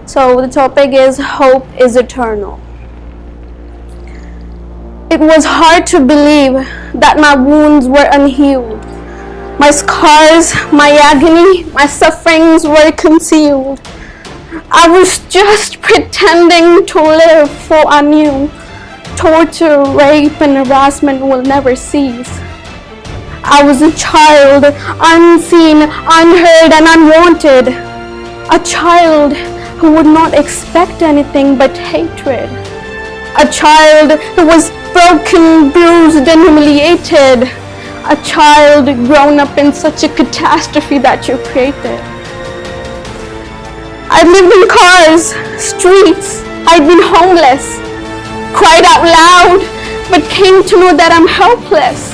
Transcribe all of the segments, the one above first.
So the topic is hope is eternal. It was hard to believe that my wounds were unhealed. My scars, my agony, my sufferings were concealed. I was just pretending to live, for I knew torture, rape, and harassment will never cease. I was a child, unseen, unheard, and unwanted. A child who would not expect anything but hatred. A child who was broken, bruised, and humiliated. A child grown up in such a catastrophe that you created. I lived in cars, streets, I'd been homeless, cried out loud, but came to know that I'm helpless.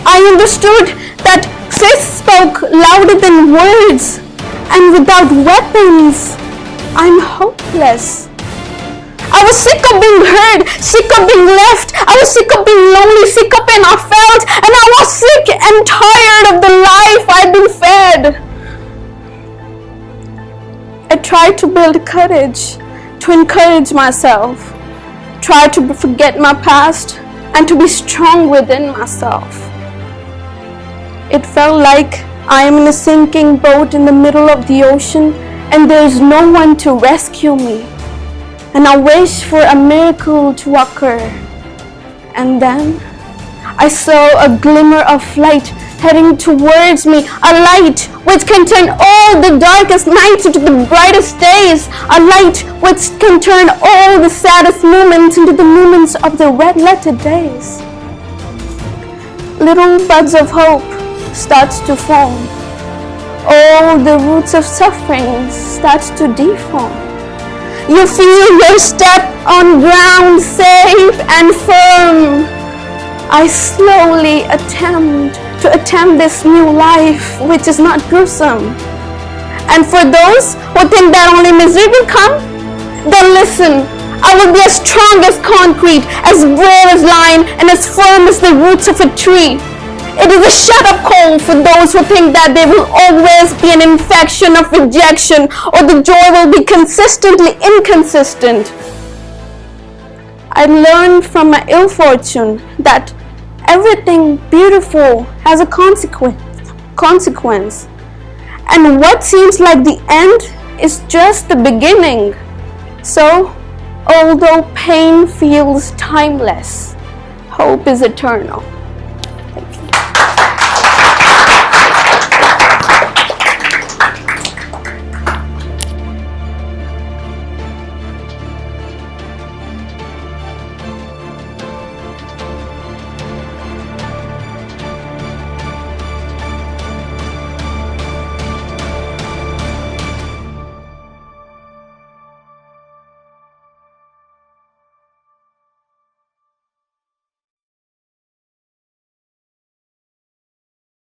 I understood that faith spoke louder than words, and without weapons, I'm hopeless. I was sick of being heard, sick of being left. I was sick of being lonely, sick of being not felt, and I was sick and tired of the life I'd been fed. I tried to build courage, to encourage myself, tried to forget my past, and to be strong within myself. It felt like I am in a sinking boat in the middle of the ocean, and there is no one to rescue me. And I wish for a miracle to occur. And then I saw a glimmer of light heading towards me, a light which can turn all the darkest nights into the brightest days, a light which can turn all the saddest moments into the moments of the red-letter days. Little buds of hope starts to form. All the roots of suffering starts to deform. You feel your step on ground safe and firm. I slowly attempt this new life which is not gruesome. And for those who think that only misery will come, then listen. I will be as strong as concrete, as brave as lion, and as firm as the roots of a tree. It is a shut-up call for those who think that there will always be an infection of rejection or the joy will be consistently inconsistent. I learned from my ill fortune that everything beautiful has a consequence. And what seems like the end is just the beginning. So, although pain feels timeless, hope is eternal.